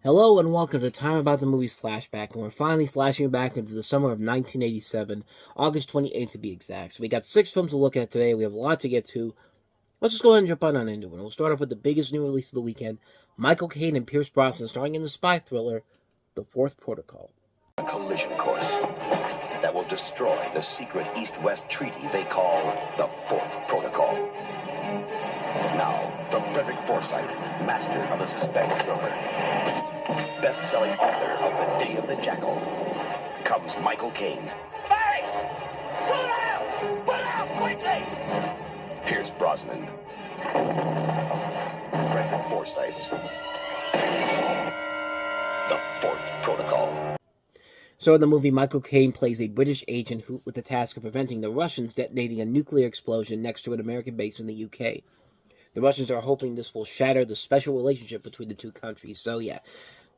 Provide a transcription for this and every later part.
Hello and welcome to Time About the Movies Flashback, and we're finally flashing back into the summer of 1987, August 28th to be exact. So we got 6 films to look at today, we have a lot to get to. Let's just go ahead and jump on into it. We'll start off with the biggest new release of the weekend, Michael Caine and Pierce Brosnan starring in the spy thriller, The Fourth Protocol. A collision course that will destroy the secret East-West treaty they call the Fourth Protocol. Now, from Frederick Forsyth, master of the suspense thriller, best-selling author of The Day of the Jackal, comes Michael Caine. Hey! Pull it out! Pull it out, quickly! Pierce Brosnan. Frederick Forsyth's The Fourth Protocol. So in the movie, Michael Caine plays a British agent who, with the task of preventing the Russians detonating a nuclear explosion next to an American base in the UK. The Russians are hoping this will shatter the special relationship between the two countries. So yeah,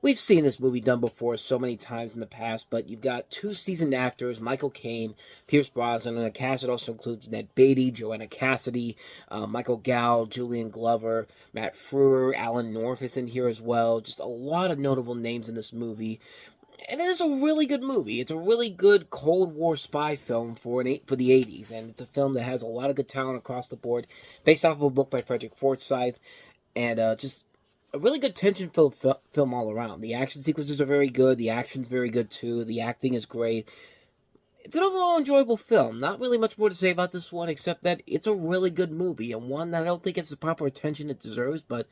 we've seen this movie done before so many times in the past, but you've got 2 seasoned actors, Michael Caine, Pierce Brosnan, and the cast it also includes Ned Beatty, Joanna Cassidy, Michael Gow, Julian Glover, Matt Frewer, Alan North is in here as well. Just a lot of notable names in this movie. And it is a really good movie. It's a really good Cold War spy film for the 80s, and it's a film that has a lot of good talent across the board, based off of a book by Frederick Forsyth, and just a really good tension-filled film all around. The action sequences are very good, the action's very good too, the acting is great. It's an overall enjoyable film. Not really much more to say about this one, except that it's a really good movie, and one that I don't think gets the proper attention it deserves, but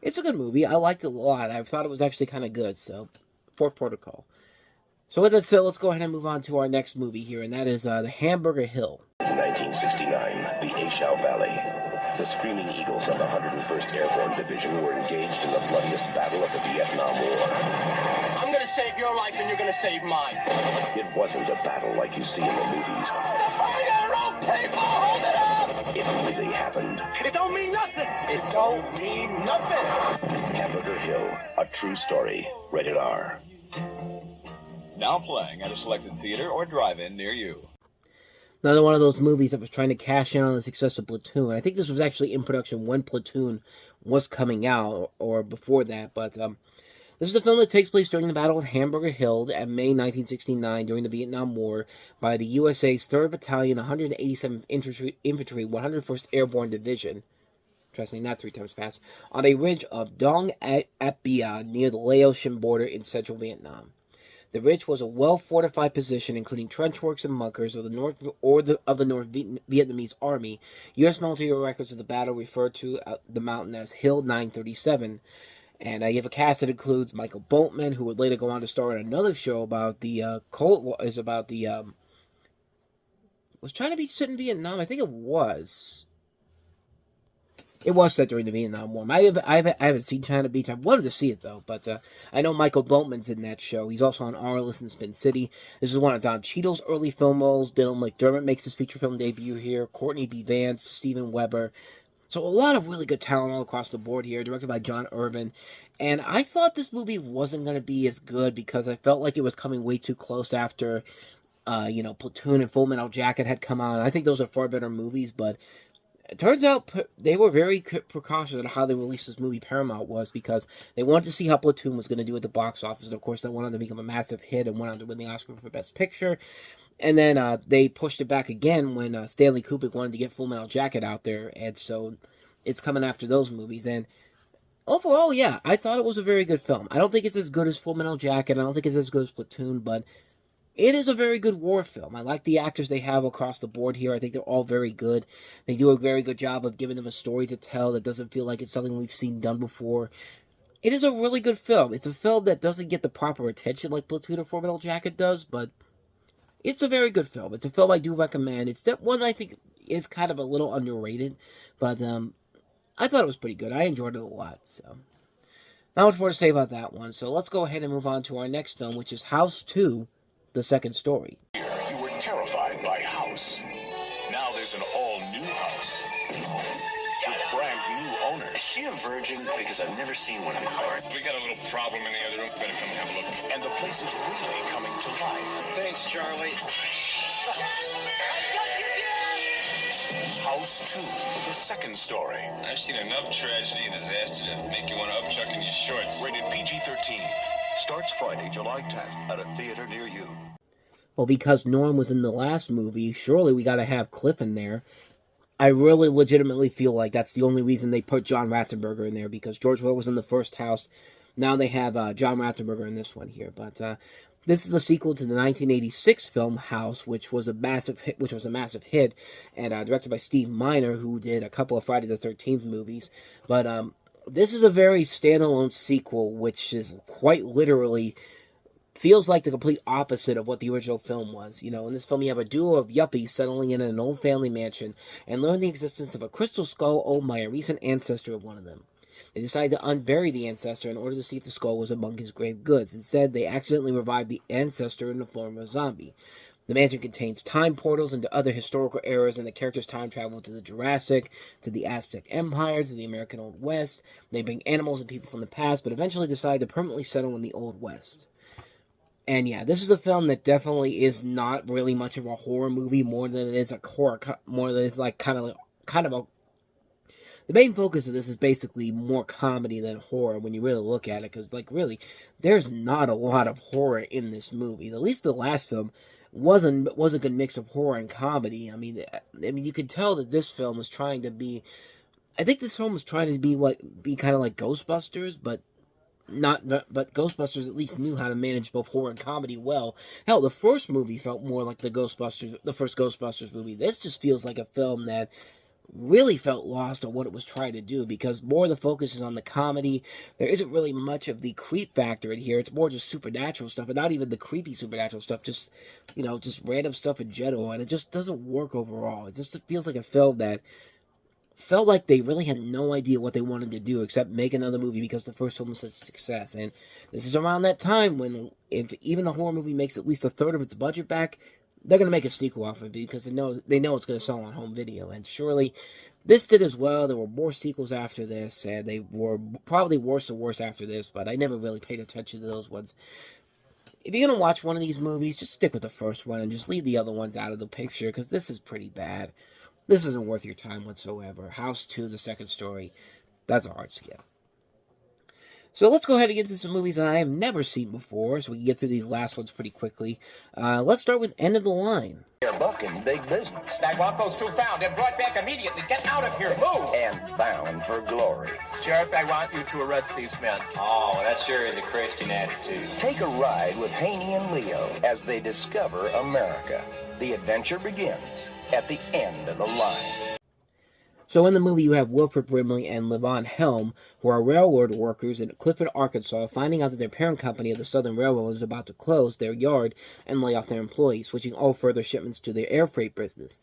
it's a good movie. I liked it a lot. I thought it was actually kind of good, so Fourth Protocol. So with that said, let's go ahead and move on to our next movie here, and that is The Hamburger Hill. 1969, the Aishau Valley. The Screaming Eagles of the 101st Airborne Division were engaged in the bloodiest battle of the Vietnam War. I'm gonna save your life and you're gonna save mine. It wasn't a battle like you see in the movies. Hold the fire, old people! Hold it up! It really happened. It don't mean nothing! It don't mean nothing! Hamburger Hill, a true story. Rated R. Now playing at a selected theater or drive-in near you. Another one of those movies that was trying to cash in on the success of Platoon. I think this was actually in production when Platoon was coming out, or before that, but this is a film that takes place during the Battle of Hamburger Hill in May 1969 during the Vietnam War by the USA's 3rd Battalion, 187th Infantry, 101st Airborne Division. Interesting, not 3 times fast, on a ridge of Dong Ap Bia near the Laotian border in central Vietnam. The ridge was a well-fortified position, including trench works and bunkers of the North Vietnamese Army. U.S. military records of the battle refer to the mountain as Hill 937. And you have a cast that includes Michael Boatman, who would later go on to star in another show about the Cold War. Is about the was trying to be set in Vietnam. I think it was. It was set during the Vietnam War. I haven't seen China Beach. I wanted to see it, though. But I know Michael Boatman's in that show. He's also on Arliss and Spin City. This is one of Don Cheadle's early film roles. Dylan McDermott makes his feature film debut here. Courtney B. Vance, Steven Weber. So a lot of really good talent all across the board here, directed by John Irvin. And I thought this movie wasn't going to be as good because I felt like it was coming way too close after, Platoon and Full Metal Jacket had come out. I think those are far better movies, but it turns out they were very precautious on how they released this movie, Paramount was, because they wanted to see how Platoon was going to do at the box office. And, of course, that went on to become a massive hit and went on to win the Oscar for Best Picture. And then they pushed it back again when Stanley Kubrick wanted to get Full Metal Jacket out there. And so it's coming after those movies. And overall, yeah, I thought it was a very good film. I don't think it's as good as Full Metal Jacket. I don't think it's as good as Platoon, but it is a very good war film. I like the actors they have across the board here. I think they're all very good. They do a very good job of giving them a story to tell that doesn't feel like it's something we've seen done before. It is a really good film. It's a film that doesn't get the proper attention like Platoon or Full Metal Jacket does, but it's a very good film. It's a film I do recommend. It's that one I think is kind of a little underrated, but I thought it was pretty good. I enjoyed it a lot, so not much more to say about that one. So let's go ahead and move on to our next film, which is House 2, The Second Story. You were terrified by House. Now there's an all-new house. With brand new owners. Is she a virgin? Because I've never seen one before. We got a little problem in the other room. Better come have a look. And the place is really coming to life. Thanks, Charlie. House 2, the second story. I've seen enough tragedy and disaster to make you want to upchuck in your shorts. Rated PG-13. Starts Friday, July 10th at a theater near you. Well, because Norm was in the last movie, surely we gotta have Cliff in there. I really legitimately feel like that's the only reason they put John Ratzenberger in there, because George Will was in the first House. Now they have John Ratzenberger in this one here. But this is a sequel to the 1986 film House, which was a massive hit, and directed by Steve Miner, who did a couple of Friday the 13th movies. But this is a very standalone sequel, which is quite literally feels like the complete opposite of what the original film was. You know, in this film you have a duo of yuppies settling in an old family mansion and learn the existence of a crystal skull owned by a recent ancestor of one of them. They decide to unbury the ancestor in order to see if the skull was among his grave goods. Instead, they accidentally revive the ancestor in the form of a zombie. The mansion contains time portals into other historical eras, and the characters time travel to the Jurassic, to the Aztec Empire, to the American Old West. They bring animals and people from the past, but eventually decide to permanently settle in the Old West. And yeah, this is a film that definitely is not really much of a horror movie, more than it is a horror, more than it's like kind of a. The main focus of this is basically more comedy than horror when you really look at it, because like really, there's not a lot of horror in this movie. At least the last film was a good mix of horror and comedy. I mean, you could tell that this film was trying to be. I think this film was trying to be kind of like Ghostbusters, but Ghostbusters at least knew how to manage both horror and comedy well. Hell, the first movie felt more like the first Ghostbusters movie. This just feels like a film that really felt lost on what it was trying to do, because more of the focus is on the comedy. There isn't really much of the creep factor in here. It's more just supernatural stuff, and not even the creepy supernatural stuff, just random stuff in general, and it just doesn't work overall. It just feels like a film that felt like they really had no idea what they wanted to do except make another movie because the first film was such a success. And this is around that time when, if even the horror movie makes at least a third of its budget back, they're going to make a sequel off of it because they know it's going to sell on home video. And surely this did as well. There were more sequels after this, and they were probably worse and worse after this, but I never really paid attention to those ones. If you're going to watch one of these movies, just stick with the first one and just leave the other ones out of the picture, because this is pretty bad. This isn't worth your time whatsoever. House 2, the second story, that's a hard skip. So let's go ahead and get into some movies that I have never seen before, so we can get through these last ones pretty quickly. Let's start with End of the Line. They're bucking big business I want those two found and brought back immediately. Get out of here. Move. and bound for glory. Sheriff, I want you to arrest these men. Oh, that sure is a Christian attitude. Take a ride with Haney and Leo as they discover America. The adventure begins at the end of the line. So in the movie, you have Wilford Brimley and Levon Helm, who are railroad workers in Clifford, Arkansas, finding out that their parent company of the Southern Railroad is about to close their yard and lay off their employees, switching all further shipments to their air freight business.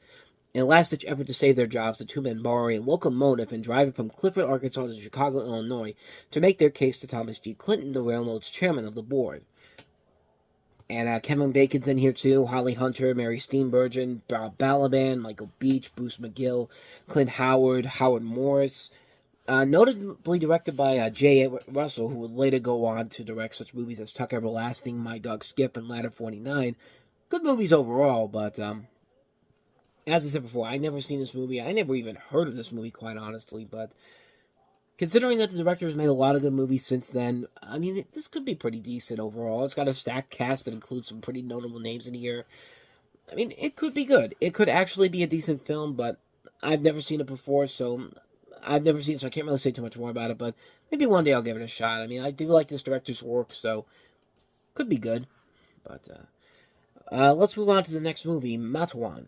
In a last-ditch effort to save their jobs, the two men borrow a locomotive and drive it from Clifford, Arkansas to Chicago, Illinois, to make their case to Thomas G. Clinton, the railroad's chairman of the board. And Kevin Bacon's in here too, Holly Hunter, Mary Steenburgen, Bob Balaban, Michael Beach, Bruce McGill, Clint Howard, Howard Morris. Notably directed by J. Russell, who would later go on to direct such movies as Tuck Everlasting, My Dog Skip, and Ladder 49. Good movies overall, but as I said before, I'd never seen this movie. I never even heard of this movie, quite honestly, but considering that the director has made a lot of good movies since then, I mean, this could be pretty decent overall. It's got a stacked cast that includes some pretty notable names in here. I mean, it could be good. It could actually be a decent film, but I've never seen it before, so I can't really say too much more about it, but maybe one day I'll give it a shot. I mean, I do like this director's work, so could be good. But let's move on to the next movie, Matawan.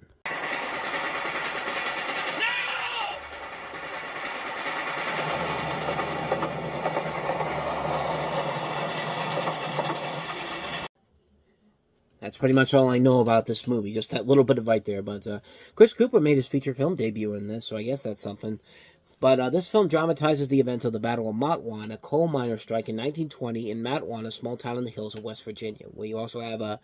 That's pretty much all I know about this movie, just that little bit of right there. But Chris Cooper made his feature film debut in this, so I guess that's something. But this film dramatizes the events of the Battle of Matawan, a coal miner strike in 1920 in Matawan, a small town in the hills of West Virginia, where you also have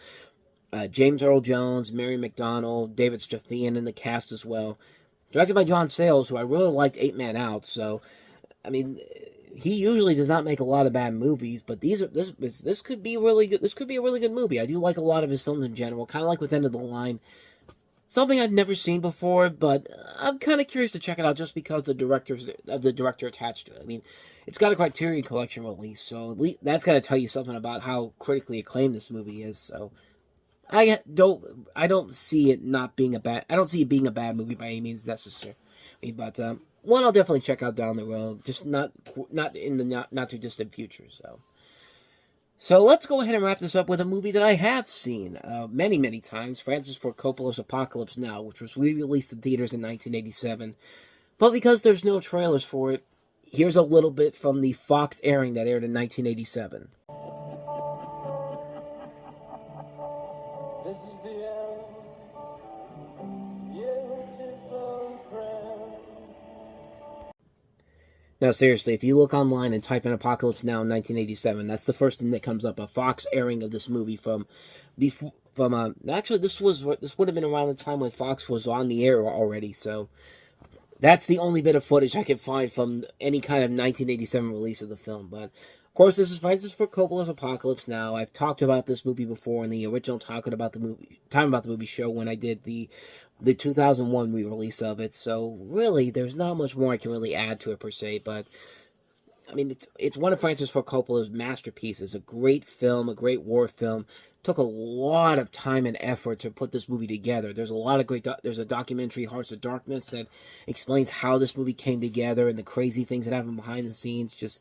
James Earl Jones, Mary McDonnell, David Strathairn in the cast as well. Directed by John Sayles, who I really liked 8 Man Out, so, I mean, he usually does not make a lot of bad movies, but this could be really good. This could be a really good movie. I do like a lot of his films in general, kind of like with End of the Line. something I've never seen before, but I'm kind of curious to check it out just because the director attached to it. I mean, it's got a Criterion Collection release, so that's got to tell you something about how critically acclaimed this movie is. So I don't see it not being I don't see it being a bad movie by any means necessary. But one I'll definitely check out down the road, just not in the not too distant future. So let's go ahead and wrap this up with a movie that I have seen many times, Francis Ford Coppola's Apocalypse Now, which was re-released in theaters in 1987. But because there's no trailers for it, here's a little bit from the Fox airing that aired in 1987. This is the end, beautiful friend. Now, seriously, if you look online and type in Apocalypse Now in 1987, that's the first thing that comes up, a Fox airing of this movie actually, this would have been around the time when Fox was on the air already, so that's the only bit of footage I could find from any kind of 1987 release of the film. But, of course, this is Francis Ford Coppola's Apocalypse Now. I've talked about this movie before in the original Time About the Movie show when I did the 2001 re-release of it. So, really, there's not much more I can really add to it, per se. But, I mean, it's one of Francis Ford Coppola's masterpieces. A great film, a great war film. Took a lot of time and effort to put this movie together. There's a lot of great... There's a documentary, Hearts of Darkness, that explains how this movie came together and the crazy things that happened behind the scenes.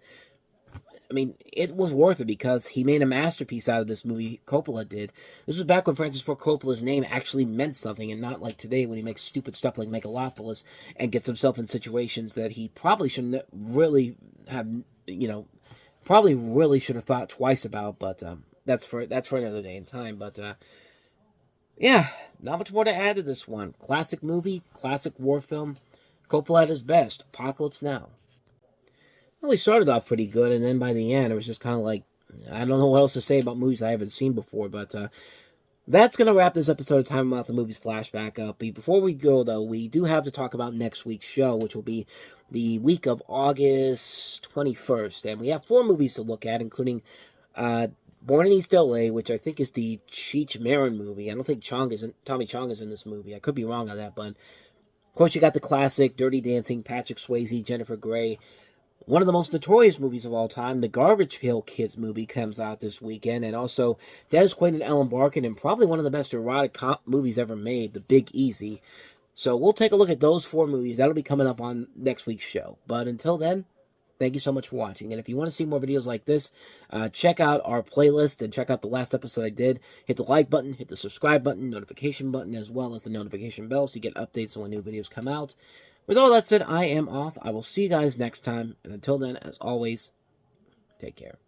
I mean, it was worth it because he made a masterpiece out of this movie, Coppola did. This was back when Francis Ford Coppola's name actually meant something, and not like today when he makes stupid stuff like Megalopolis and gets himself in situations that he probably shouldn't really have, probably really should have thought twice about, but that's for another day and time. But yeah, not much more to add to this one. Classic movie, classic war film. Coppola at his best. Apocalypse Now. Well, we started off pretty good, and then by the end, it was just kind of like, I don't know what else to say about movies I haven't seen before, but that's going to wrap this episode of Time About the Movies Flashback up. Before we go, though, we do have to talk about next week's show, which will be the week of August 21st, and we have 4 movies to look at, including Born in East LA, which I think is the Cheech Marin movie. I don't think Tommy Chong is in this movie. I could be wrong on that, but of course you got the classic Dirty Dancing, Patrick Swayze, Jennifer Grey. One of the most notorious movies of all time, the Garbage Pail Kids movie, comes out this weekend, and also Dennis Quaid and Ellen Barkin, and probably one of the best erotic movies ever made, The Big Easy. So we'll take a look at those 4 movies. That'll be coming up on next week's show. But until then, thank you so much for watching. And if you want to see more videos like this, check out our playlist and check out the last episode I did. Hit the like button, hit the subscribe button, notification button, as well as the notification bell so you get updates when new videos come out. With all that said, I am off. I will see you guys next time. And until then, as always, take care.